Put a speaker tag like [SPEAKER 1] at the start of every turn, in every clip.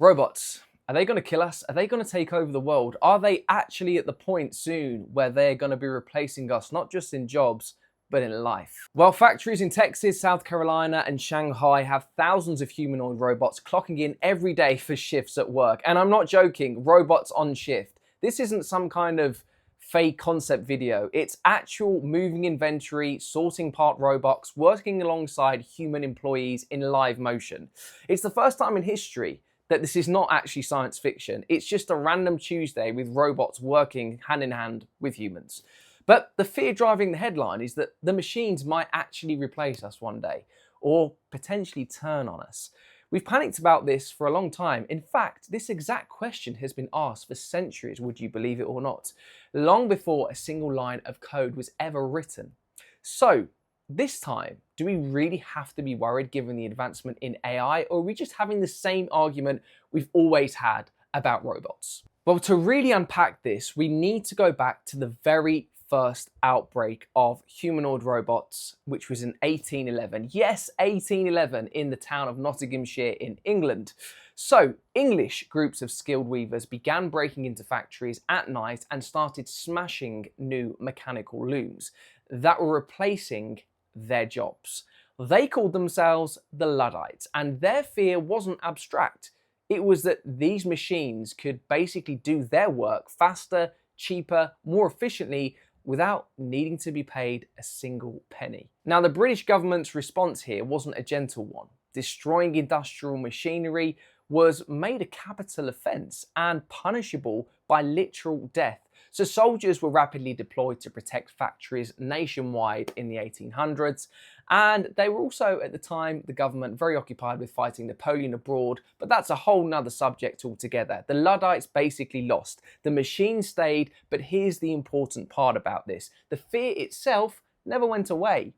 [SPEAKER 1] Robots, are they going to kill us? Are they going to take over the world? Are they actually at the point soon where they're going to be replacing us, not just in jobs, but in life? Well, factories in Texas, South Carolina, and Shanghai have thousands of humanoid robots clocking in every day for shifts at work. And I'm not joking, robots on shift. This isn't some kind of fake concept video. It's actual moving inventory, sorting part robots, working alongside human employees in live motion. It's the first time in history that this is not actually science fiction. It's just a random Tuesday with robots working hand in hand with humans. But the fear driving the headline is that the machines might actually replace us one day, or potentially turn on us. We've panicked about this for a long time. In fact, this exact question has been asked for centuries, would you believe it or not, long before a single line of code was ever written. So, this time, do we really have to be worried given the advancement in AI, or are we just having the same argument we've always had about robots? Well, to really unpack this, we need to go back to the very first outbreak of humanoid robots, which was in 1811. Yes, 1811, in the town of Nottinghamshire in England. So, English groups of skilled weavers began breaking into factories at night and started smashing new mechanical looms that were replacing their jobs. They called themselves the Luddites, and their fear wasn't abstract. It was that these machines could basically do their work faster, cheaper, more efficiently, without needing to be paid a single penny. Now, the British government's response here wasn't a gentle one. Destroying industrial machinery was made a capital offence and punishable by literal death. So soldiers were rapidly deployed to protect factories nationwide in the 1800s, and they were also, at the time, the government very occupied with fighting Napoleon abroad, but that's a whole nother subject altogether. The Luddites basically lost. The machine stayed, but here's the important part about this. The fear itself never went away.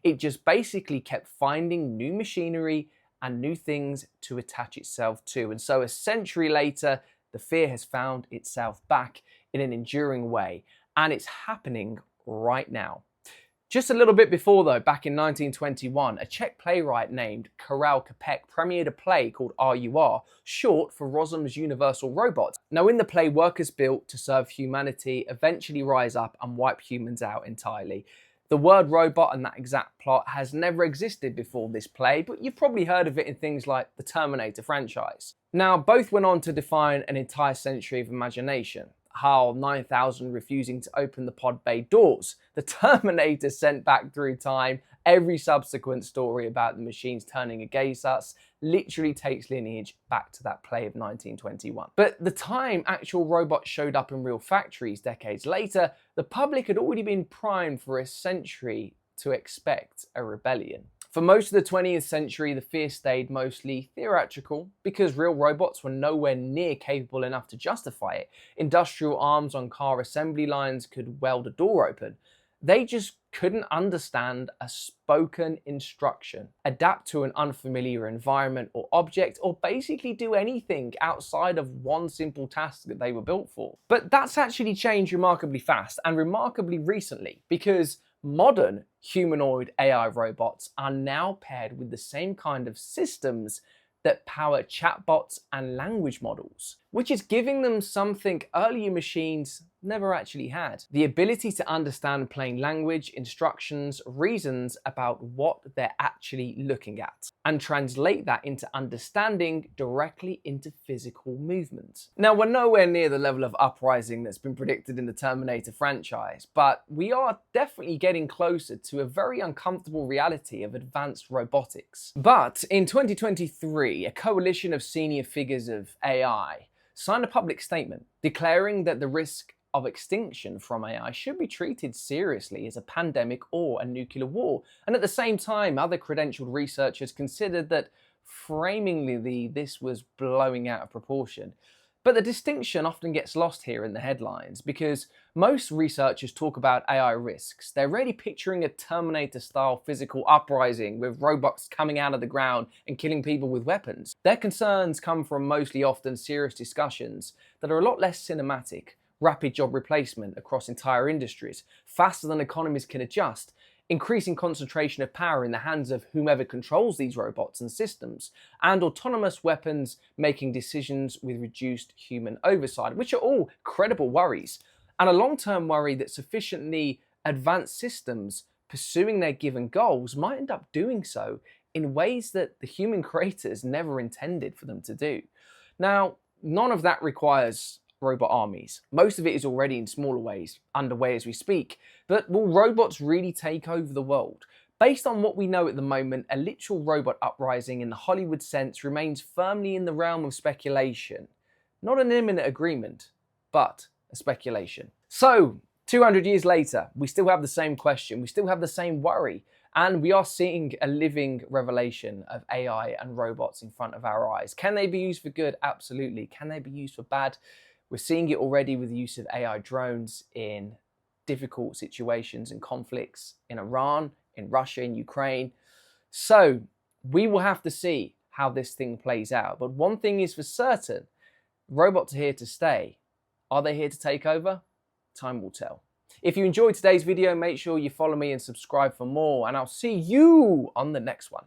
[SPEAKER 1] It just basically kept finding new machinery and new things to attach itself to. And so a century later, the fear has found itself back in an enduring way, and it's happening right now. Just a little bit before though, back in 1921, a Czech playwright named Karel Čapek premiered a play called RUR, short for Rossum's Universal Robots. Now in the play, workers built to serve humanity eventually rise up and wipe humans out entirely. The word robot and that exact plot has never existed before this play, but you've probably heard of it in things like the Terminator franchise. Now, both went on to define an entire century of imagination. HAL 9000 refusing to open the pod bay doors, the Terminator sent back through time, every subsequent story about the machines turning against us literally takes lineage back to that play of 1921. But the time actual robots showed up in real factories decades later, the public had already been primed for a century to expect a rebellion. For most of the 20th century, the fear stayed mostly theatrical because real robots were nowhere near capable enough to justify it. Industrial arms on car assembly lines could weld a door open. They just couldn't understand a spoken instruction, adapt to an unfamiliar environment or object, or basically do anything outside of one simple task that they were built for. But that's actually changed remarkably fast and remarkably recently, because modern humanoid AI robots are now paired with the same kind of systems that power chatbots and language models, which is giving them something earlier machines never actually had: the ability to understand plain language, instructions, reasons about what they're actually looking at, and translate that into understanding directly into physical movement. Now, we're nowhere near the level of uprising that's been predicted in the Terminator franchise, but we are definitely getting closer to a very uncomfortable reality of advanced robotics. But in 2023, a coalition of senior figures of AI signed a public statement declaring that the risk of extinction from AI should be treated seriously as a pandemic or a nuclear war. And at the same time, other credentialed researchers considered that framingly this was blowing out of proportion. But the distinction often gets lost here in the headlines because most researchers talk about AI risks. They're really picturing a Terminator-style physical uprising with robots coming out of the ground and killing people with weapons. Their concerns come from mostly often serious discussions that are a lot less cinematic: rapid job replacement across entire industries, faster than economies can adjust, increasing concentration of power in the hands of whomever controls these robots and systems, and autonomous weapons making decisions with reduced human oversight, which are all credible worries, and a long-term worry that sufficiently advanced systems pursuing their given goals might end up doing so in ways that the human creators never intended for them to do. Now, none of that requires robot armies. Most of it is already in smaller ways underway as we speak. But will robots really take over the world? Based on what we know at the moment, a literal robot uprising in the Hollywood sense remains firmly in the realm of speculation. Not an imminent agreement, but a speculation. So, 200 years later, we still have the same question, we still have the same worry, and we are seeing a living revelation of AI and robots in front of our eyes. Can they be used for good? Absolutely. Can they be used for bad? We're seeing it already with the use of AI drones in difficult situations and conflicts in Iran, in Russia, in Ukraine. So we will have to see how this thing plays out. But one thing is for certain, robots are here to stay. Are they here to take over? Time will tell. If you enjoyed today's video, make sure you follow me and subscribe for more, and I'll see you on the next one.